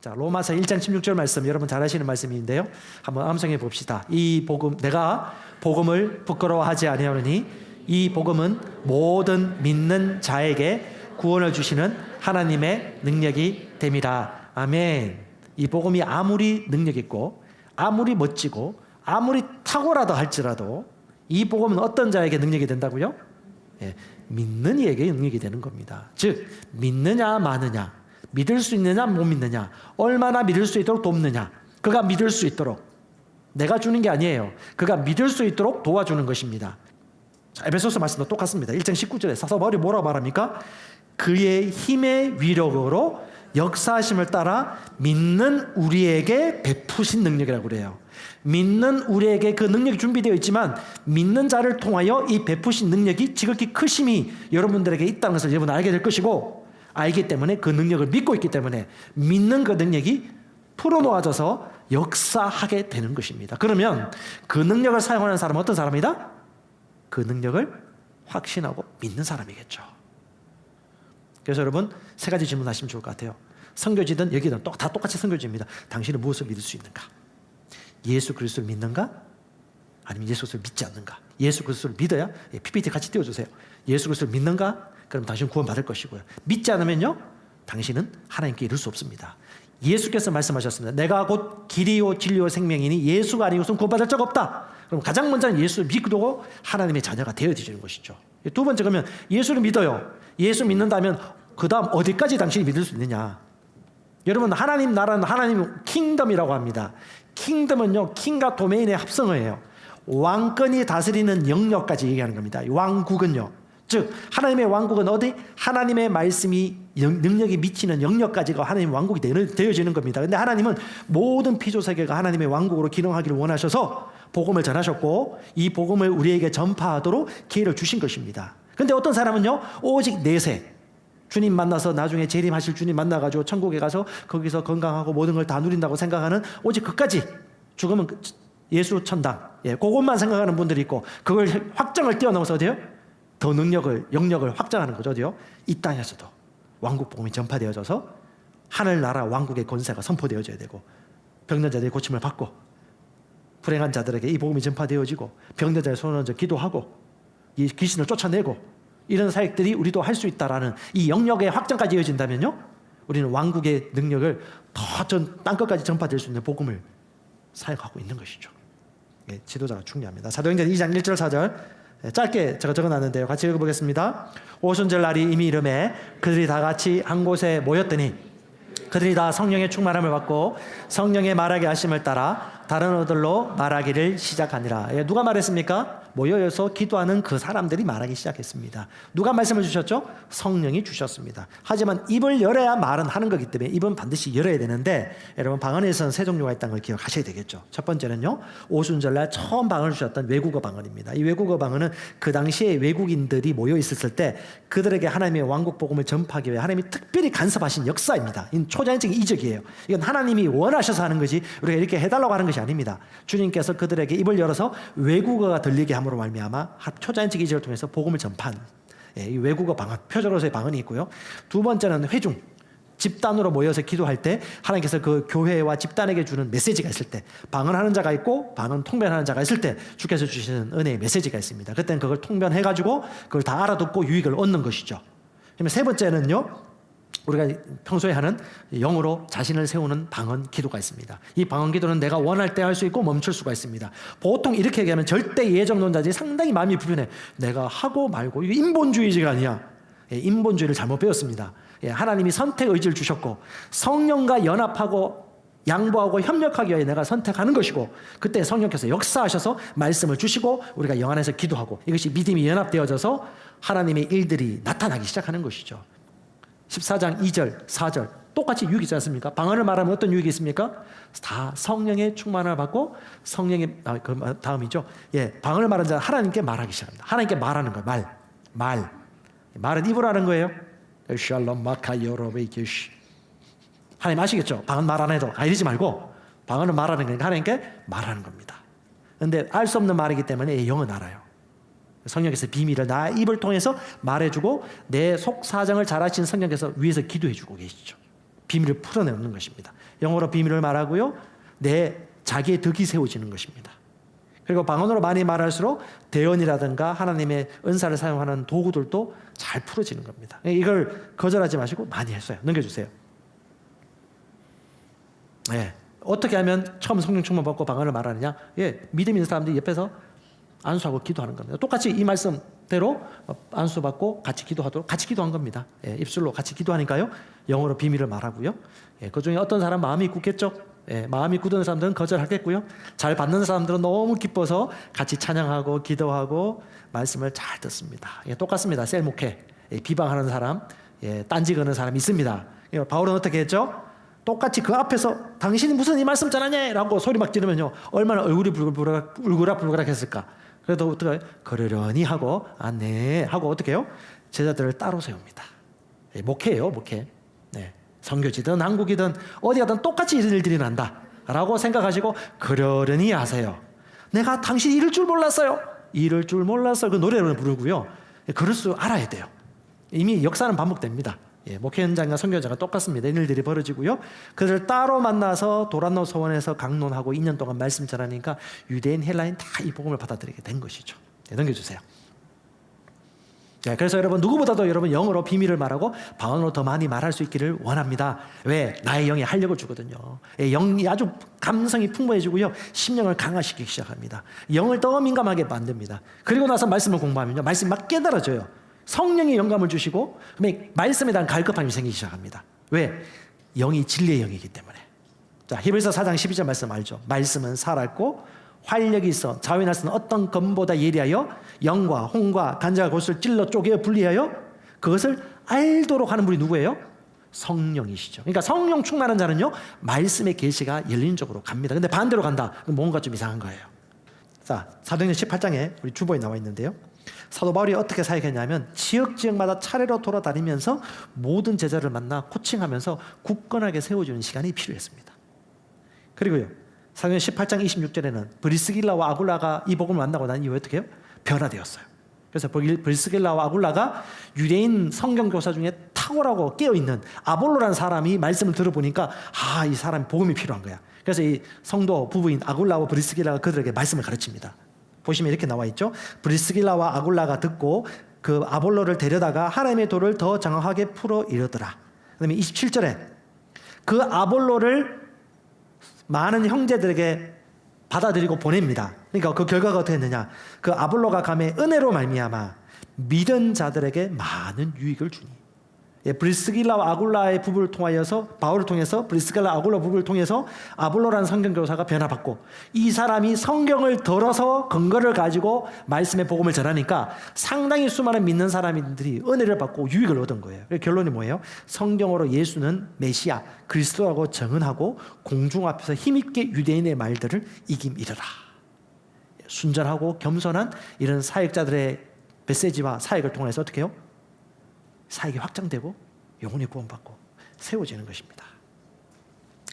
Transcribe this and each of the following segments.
자, 로마서 1장 16절 말씀, 여러분 잘 아시는 말씀인데요. 한번 암송해 봅시다. 이 복음, 내가 복음을 부끄러워하지 아니하노니 이 복음은 모든 믿는 자에게 구원을 주시는 하나님의 능력이 됨이라. 아멘. 이 복음이 아무리 능력 있고 아무리 멋지고 아무리 탁월하다 할지라도 이 복음은 어떤 자에게 능력이 된다고요? 예, 믿는 이에게 능력이 되는 겁니다. 즉 믿느냐 마느냐, 믿을 수 있느냐 못 믿느냐, 얼마나 믿을 수 있도록 돕느냐, 그가 믿을 수 있도록, 내가 주는 게 아니에요. 그가 믿을 수 있도록 도와주는 것입니다. 자, 에베소서 말씀도 똑같습니다. 1장 19절에 사도 바울이 뭐라고 말합니까? 그의 힘의 위력으로 역사하심을 따라 믿는 우리에게 베푸신 능력이라고 그래요. 믿는 우리에게 그 능력이 준비되어 있지만 믿는 자를 통하여 이 베푸신 능력이 지극히 크심이 여러분들에게 있다는 것을 여러분 알게 될 것이고, 알기 때문에 그 능력을 믿고 있기 때문에 믿는 그 능력이 풀어놓아져서 역사하게 되는 것입니다. 그러면 그 능력을 사용하는 사람은 어떤 사람이다? 그 능력을 확신하고 믿는 사람이겠죠. 그래서 여러분 세 가지 질문하시면 좋을 것 같아요. 선교지든 여기든 다 똑같이 선교지입니다. 당신은 무엇을 믿을 수 있는가? 예수 그리스도를 믿는가? 아니면 예수 그리스도를 믿지 않는가? 예수 그리스도를 믿어야, PPT 같이 띄워주세요. 예수 그리스도를 믿는가? 그럼 당신은 구원받을 것이고요. 믿지 않으면요, 당신은 하나님께 이룰 수 없습니다. 예수께서 말씀하셨습니다. 내가 곧 길이요 진리요 생명이니 예수가 아니고서는 구원받을 자가 없다. 그럼 가장 먼저는 예수를 믿고 하나님의 자녀가 되어지는 것이죠. 두 번째, 그러면 예수를 믿어요. 예수 믿는다면 그 다음 어디까지 당신이 믿을 수 있느냐? 여러분, 하나님 나라는 하나님 킹덤이라고 합니다. 킹덤은요, 킹과 도메인의 합성어예요. 왕권이 다스리는 영역까지 얘기하는 겁니다. 왕국은요, 즉 하나님의 왕국은 어디? 하나님의 말씀이 능력이 미치는 영역까지가 하나님의 왕국이 되어지는 겁니다. 근데 하나님은 모든 피조세계가 하나님의 왕국으로 기능하기를 원하셔서 복음을 전하셨고 이 복음을 우리에게 전파하도록 기회를 주신 것입니다. 근데 어떤 사람은요, 오직 내세, 주님 만나서 나중에 재림하실 주님 만나가지고 천국에 가서 거기서 건강하고 모든 걸 다 누린다고 생각하는, 오직 그까지, 죽으면 예수 천당, 그것만 생각하는 분들이 있고, 그걸 확정을 뛰어넘어서 어디요? 더 능력을, 영역을 확장하는 거죠. 어디요? 이 땅에서도 왕국 복음이 전파되어져서 하늘나라 왕국의 권세가 선포되어져야 되고, 병든 자들이 고침을 받고, 불행한 자들에게 이 복음이 전파되어지고, 병든 자의 손을 얹어 기도하고, 이 귀신을 쫓아내고, 이런 사역들이 우리도 할 수 있다라는 이 영역의 확장까지 이어진다면요, 우리는 왕국의 능력을 더 땅끝까지 전파될 수 있는 복음을 사역하고 있는 것이죠. 지도자가 중요합니다. 사도행전 2장 1절 4절 짧게 제가 적어놨는데요, 같이 읽어보겠습니다. 오순절 날이 이미 이르매 그들이 다 같이 한 곳에 모였더니 그들이 다 성령의 충만함을 받고 성령의 말하게 하심을 따라 다른 어들로 말하기를 시작하니라. 누가 말했습니까? 모여서 기도하는 그 사람들이 말하기 시작했습니다. 누가 말씀을 주셨죠? 성령이 주셨습니다. 하지만 입을 열어야 말은 하는 거기 때문에 입은 반드시 열어야 되는데, 여러분 방언에서는 세 종류가 있다는 걸 기억하셔야 되겠죠. 첫 번째는요, 오순절날 처음 방언을 주셨던 외국어 방언입니다. 이 외국어 방언은 그 당시에 외국인들이 모여 있었을 때 그들에게 하나님의 왕국 복음을 전파하기 위해 하나님이 특별히 간섭하신 역사입니다. 이건 초자연적인 이적이에요. 이건 하나님이 원하셔서 하는 거지 우리가 이렇게 해달라고 하는 것이 아닙니다. 주님께서 그들에게 입을 열어서 외국어가 들리게 함으로 말미암아 초자연적 이적을 통해서 복음을 전파한, 이 외국어 방언, 표적으로서의 방언이 있고요. 두 번째는 회중, 집단으로 모여서 기도할 때 하나님께서 그 교회와 집단에게 주는 메시지가 있을 때, 방언하는 자가 있고 방언 통변하는 자가 있을 때 주께서 주시는 은혜의 메시지가 있습니다. 그때는 그걸 통변해가지고 그걸 다 알아듣고 유익을 얻는 것이죠. 그러면 세 번째는요, 우리가 평소에 하는 영으로 자신을 세우는 방언 기도가 있습니다. 이 방언 기도는 내가 원할 때 할 수 있고 멈출 수가 있습니다. 보통 이렇게 얘기하면 절대 예정론자들이 상당히 마음이 불편해. 내가 하고 말고, 이거 인본주의가 아니야. 인본주의를 잘못 배웠습니다. 하나님이 선택 의지를 주셨고 성령과 연합하고 양보하고 협력하기 위해 내가 선택하는 것이고, 그때 성령께서 역사하셔서 말씀을 주시고 우리가 영 안에서 기도하고, 이것이 믿음이 연합되어져서 하나님의 일들이 나타나기 시작하는 것이죠. 14장 2절 4절 똑같이 유익이 있지 않습니까? 방언을 말하면 어떤 유익이 있습니까? 다 성령의 충만을 받고 성령의, 그 다음이죠. 방언을 말하는 자는 하나님께 말하기 시작합니다. 하나님께 말하는 거예요. 말은 입으로 하는 거예요. 하나님 아시겠죠? 방언 말 안 해도 이러지 말고 방언을 말하는 거니까 하나님께 말하는 겁니다. 그런데 알 수 없는 말이기 때문에 영은 알아요. 성령께서 비밀을 나 입을 통해서 말해주고 내 속 사정을 잘 아시는 성령께서 위에서 기도해주고 계시죠. 비밀을 풀어내는 것입니다. 영어로 비밀을 말하고요. 자기의 덕이 세워지는 것입니다. 그리고 방언으로 많이 말할수록 대언이라든가 하나님의 은사를 사용하는 도구들도 잘 풀어지는 겁니다. 이걸 거절하지 마시고 많이 했어요. 넘겨주세요. 네. 어떻게 하면 처음 성령 충만 받고 방언을 말하느냐? 믿음 있는 사람들이 옆에서 안수하고 기도하는 겁니다. 똑같이 이 말씀대로 안수받고 같이 기도하도록 같이 기도한 겁니다. 입술로 같이 기도하니까요. 영어로 비밀을 말하고요. 그 중에 어떤 사람 마음이 굳겠죠? 마음이 굳은 사람들은 거절하겠고요. 잘 받는 사람들은 너무 기뻐서 같이 찬양하고 기도하고 말씀을 잘 듣습니다. 똑같습니다. 셀 목회 비방하는 사람, 딴지 거는 사람이 있습니다. 바울은 어떻게 했죠? 똑같이 그 앞에서 당신이 무슨 이 말씀 잘하냐? 라고 소리 막 지르면요. 얼마나 얼굴이 울그락불그락 했을까? 그래도 어떻게 그러려니 하고 네 하고 어떻게 해요? 제자들을 따로 세웁니다. 목회예요, 목회. 선교지든 한국이든 어디 가든 똑같이 이런 일들이 난다 라고 생각하시고 그러려니 하세요. 내가 당신이 이럴 줄 몰랐어요. 이럴 줄 몰랐어요. 그 노래를 부르고요. 그럴 줄 알아야 돼요. 이미 역사는 반복됩니다. 목회 현장과 선교 현장과 똑같습니다. 이런 일들이 벌어지고요. 그들을 따로 만나서 도란노 서원에서 강론하고 2년 동안 말씀 전하니까 유대인, 헬라인 다 이 복음을 받아들이게 된 것이죠. 넘겨주세요. 그래서 여러분 누구보다도 여러분 영어로 비밀을 말하고 방언으로 더 많이 말할 수 있기를 원합니다. 왜? 나의 영이 활력을 주거든요. 영이 아주 감성이 풍부해지고요. 심령을 강화시키기 시작합니다. 영을 더 민감하게 만듭니다. 그리고 나서 말씀을 공부하면요. 말씀이 막 깨달아져요. 성령이 영감을 주시고 말씀에 대한 갈급함이 생기기 시작합니다. 왜? 영이 진리의 영이기 때문에. 자, 히브리서 4장 12절 말씀 알죠? 말씀은 살았고 활력이 있어 자원할 수 있는 어떤 검보다 예리하여 영과 홍과 간장과 골수를 찔러 쪼개어 분리하여 그것을 알도록 하는 분이 누구예요? 성령이시죠. 그러니까 성령 충만한 자는요 말씀의 계시가 열린 쪽으로 갑니다. 근데 반대로 간다. 뭔가 좀 이상한 거예요. 자, 사도행전 18장에 우리 주보에 나와 있는데요. 사도 바울이 어떻게 사역했냐면 지역마다 차례로 돌아다니면서 모든 제자를 만나 코칭하면서 굳건하게 세워주는 시간이 필요했습니다. 그리고요 사도행전 18장 26절에는 브리스길라와 아굴라가 이 복음을 만나고 난 이후에 어떻게 해요? 변화되었어요. 그래서 브리스길라와 아굴라가 유대인 성경교사 중에 탁월하고 깨어있는 아볼로라는 사람이 말씀을 들어보니까 이 사람이 복음이 필요한 거야. 그래서 이 성도 부부인 아굴라와 브리스길라가 그들에게 말씀을 가르칩니다. 보시면 이렇게 나와 있죠. 브리스길라와 아굴라가 듣고 그 아볼로를 데려다가 하나님의 도를 더 장황하게 풀어 이르더라. 그 다음에 27절에 그 아볼로를 많은 형제들에게 받아들이고 보냅니다. 그러니까 그 결과가 어떻게 했느냐? 그 아볼로가 감에 은혜로 말미암아 믿은 자들에게 많은 유익을 주니. 브리스길라와 아굴라의 부부를 통하여서 바울을 통해서 브리스길라 아굴라 부부를 통해서 아볼로라는 성경교사가 변화받고 이 사람이 성경을 들어서 근거를 가지고 말씀의 복음을 전하니까 상당히 수많은 믿는 사람들이 은혜를 받고 유익을 얻은 거예요. 결론이 뭐예요? 성경으로 예수는 메시아 그리스도라고 정언하고 공중 앞에서 힘있게 유대인의 말들을 이김이르라. 순전하고 겸손한 이런 사역자들의 메시지와 사역을 통해서 어떻게 해요? 사역이 확장되고 영혼이 구원받고 세워지는 것입니다.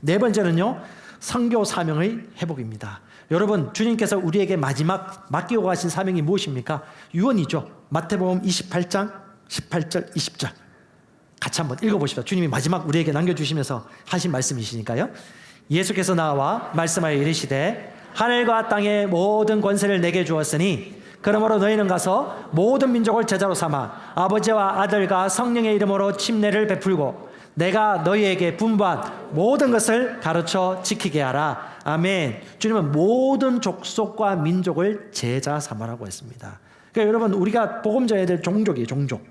네 번째는요, 선교 사명의 회복입니다. 여러분, 주님께서 우리에게 마지막 맡기고 가신 사명이 무엇입니까? 유언이죠. 마태복음 28장 18절 20절 같이 한번 읽어보십시오. 주님이 마지막 우리에게 남겨주시면서 하신 말씀이시니까요. 예수께서 나와 말씀하여 이르시되 하늘과 땅의 모든 권세를 내게 주었으니 그러므로 너희는 가서 모든 민족을 제자로 삼아 아버지와 아들과 성령의 이름으로 침례를 베풀고 내가 너희에게 분부한 모든 것을 가르쳐 지키게 하라. 아멘. 주님은 모든 족속과 민족을 제자 삼으라고 했습니다. 그러니까 여러분 우리가 복음 전해야 될 종족이에요. 종족.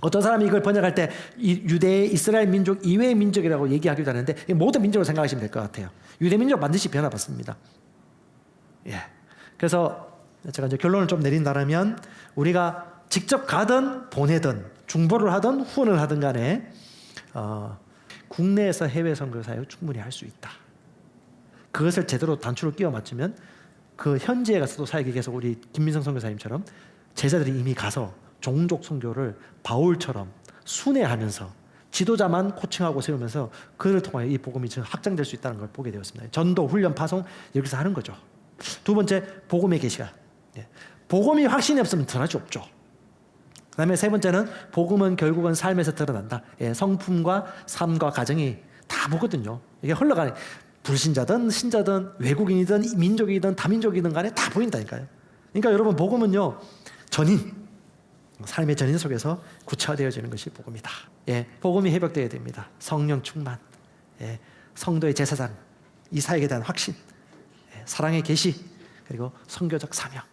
어떤 사람이 이걸 번역할 때 유대 이스라엘 민족 이외의 민족이라고 얘기하기도 하는데 모든 민족을 생각하시면 될 것 같아요. 유대 민족 반드시 변화받습니다. 그래서 제가 이제 결론을 좀 내린다면 우리가 직접 가든 보내든 중보를 하든 후원을 하든 간에 국내에서 해외 선교 사역을 충분히 할 수 있다. 그것을 제대로 단추를 끼워 맞추면 그 현지에 가서도 사역이 계속 우리 김민성 선교사님처럼 제자들이 이미 가서 종족 선교를 바울처럼 순회하면서 지도자만 코칭하고 세우면서 그들을 통하여 이 복음이 확장될 수 있다는 걸 보게 되었습니다. 전도, 훈련, 파송 여기서 하는 거죠. 두 번째, 복음의 계시가. 복음이 확신이 없으면 드러날 수 없죠. 그다음에 세 번째는 복음은 결국은 삶에서 드러난다. 예, 성품과 삶과 가정이 다 보거든요. 이게 흘러가는 불신자든 신자든 외국인이든 민족이든 다민족이든 간에 다 보인다니까요. 그러니까 여러분 복음은요 전인, 삶의 전인 속에서 구체화되어지는 것이 복음이다. 예, 복음이 회복되어야 됩니다. 성령 충만, 예, 성도의 제사장, 이 사역에 대한 확신, 예, 사랑의 계시, 그리고 선교적 사명.